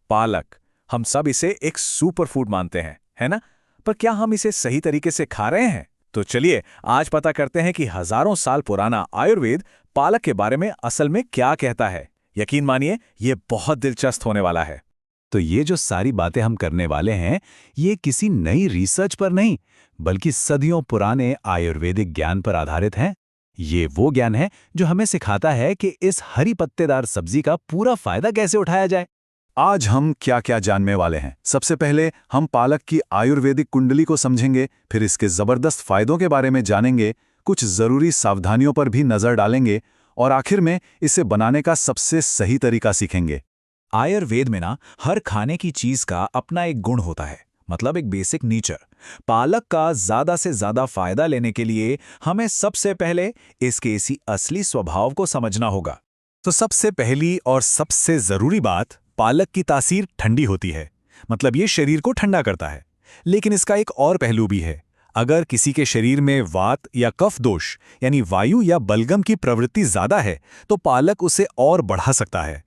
पालक, हम सब इसे एक सुपर फूड मानते हैं, है ना? पर क्या हम इसे सही तरीके से खा रहे हैं? तो चलिए आज पता करते हैं कि हजारों साल पुराना आयुर्वेद पालक के बारे में असल में क्या कहता है। यकीन मानिए, ये बहुत दिलचस्प होने वाला है। तो ये जो सारी बातें हम करने वाले हैं, ये किसी नई रिसर्च पर नहीं, बल्कि सदियों पुराने आयुर्वेदिक ज्ञान पर आधारित हैं। ये वो ज्ञान है जो हमें सिखाता है कि इस हरी पत्तेदार सब्जी का पूरा फायदा कैसे उठाया जाए। आज हम क्या क्या जानने वाले हैं। सबसे पहले हम पालक की आयुर्वेदिक कुंडली को समझेंगे, फिर इसके जबरदस्त फायदों के बारे में जानेंगे, कुछ जरूरी सावधानियों पर भी नजर डालेंगे और आखिर में इसे बनाने का सबसे सही तरीका सीखेंगे। आयुर्वेद में ना हर खाने की चीज का अपना एक गुण होता है, मतलब एक बेसिक नेचर। पालक का ज्यादा से ज्यादा फायदा लेने के लिए हमें सबसे पहले इसके इसी असली स्वभाव को समझना होगा। तो सबसे पहली और सबसे जरूरी बात, पालक की तासीर ठंडी होती है, मतलब ये शरीर को ठंडा करता है। लेकिन इसका एक और पहलू भी है। अगर किसी के शरीर में वात या कफ दोष यानी वायु या बलगम की प्रवृत्ति ज्यादा है, तो पालक उसे और बढ़ा सकता है।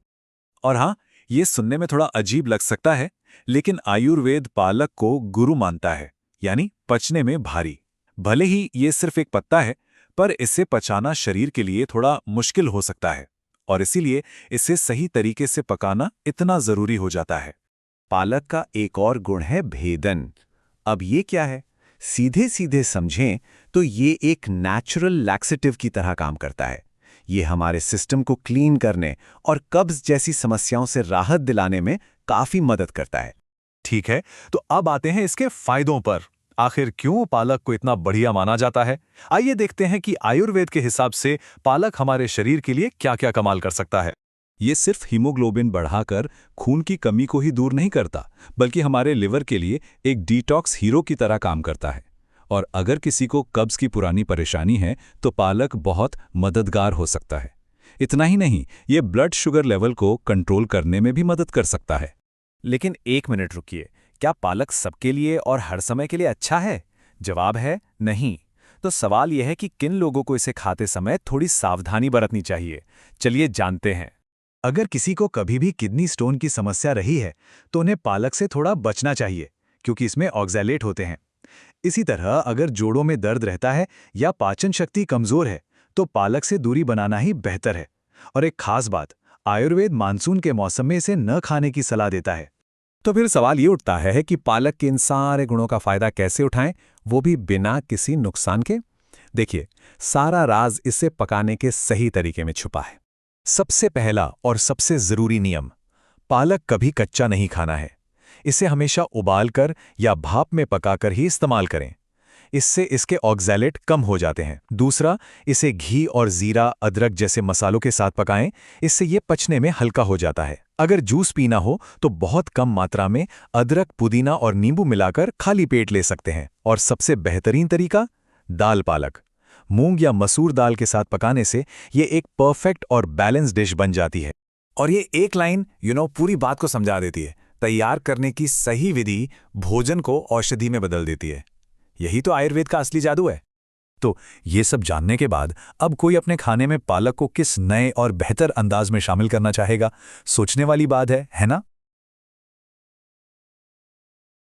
और हाँ, ये सुनने में थोड़ा अजीब लग सकता है, लेकिन आयुर्वेद पालक को गुरु मानता है, यानी पचने में भारी। भले ही ये सिर्फ एक पत्ता है, पर इसे पचाना शरीर के लिए थोड़ा मुश्किल हो सकता है, और इसीलिए इसे सही तरीके से पकाना इतना जरूरी हो जाता है। पालक का एक और गुण है भेदन। अब ये क्या है? सीधे सीधे समझें तो ये एक नेचुरल लैक्सेटिव की तरह काम करता है। ये हमारे सिस्टम को क्लीन करने और कब्ज जैसी समस्याओं से राहत दिलाने में काफी मदद करता है। ठीक है, तो अब आते हैं इसके फायदों पर। आखिर क्यों पालक को इतना बढ़िया माना जाता है? आइए देखते हैं कि आयुर्वेद के हिसाब से पालक हमारे शरीर के लिए क्या क्या कमाल कर सकता है। ये सिर्फ हीमोग्लोबिन बढ़ाकर खून की कमी को ही दूर नहीं करता, बल्कि हमारे लिवर के लिए एक डिटॉक्स हीरो की तरह काम करता है। और अगर किसी को कब्ज की पुरानी परेशानी है, तो पालक बहुत मददगार हो सकता है। इतना ही नहीं, ये ब्लड शुगर लेवल को कंट्रोल करने में भी मदद कर सकता है। लेकिन एक मिनट रुकिए, क्या पालक सबके लिए और हर समय के लिए अच्छा है? जवाब है नहीं। तो सवाल यह है कि किन लोगों को इसे खाते समय थोड़ी सावधानी बरतनी चाहिए। चलिए जानते हैं। अगर किसी को कभी भी किडनी स्टोन की समस्या रही है, तो उन्हें पालक से थोड़ा बचना चाहिए, क्योंकि इसमें ऑक्सैलेट होते हैं। इसी तरह अगर जोड़ों में दर्द रहता है या पाचन शक्ति कमजोर है, तो पालक से दूरी बनाना ही बेहतर है। और एक खास बात, आयुर्वेद मानसून के मौसम में इसे न खाने की सलाह देता है। तो फिर सवाल ये उठता है कि पालक के इन सारे गुणों का फायदा कैसे उठाएं, वो भी बिना किसी नुकसान के? देखिए, सारा राज इसे पकाने के सही तरीके में छुपा है। सबसे पहला और सबसे जरूरी नियम, पालक कभी कच्चा नहीं खाना है। इसे हमेशा उबालकर या भाप में पकाकर ही इस्तेमाल करें। इससे इसके ऑक्सैलेट कम हो जाते हैं। दूसरा, इसे घी और जीरा, अदरक जैसे मसालों के साथ पकाएं। इससे ये पचने में हल्का हो जाता है। अगर जूस पीना हो तो बहुत कम मात्रा में अदरक, पुदीना और नींबू मिलाकर खाली पेट ले सकते हैं। और सबसे बेहतरीन तरीका, दाल पालक, मूंग या मसूर दाल के साथ पकाने से ये एक परफेक्ट और बैलेंस डिश बन जाती है। और ये एक लाइन पूरी बात को समझा देती है। तैयार करने की सही विधि भोजन को औषधि में बदल देती है। यही तो आयुर्वेद का असली जादू है। तो ये सब जानने के बाद अब कोई अपने खाने में पालक को किस नए और बेहतर अंदाज में शामिल करना चाहेगा? सोचने वाली बात है ना?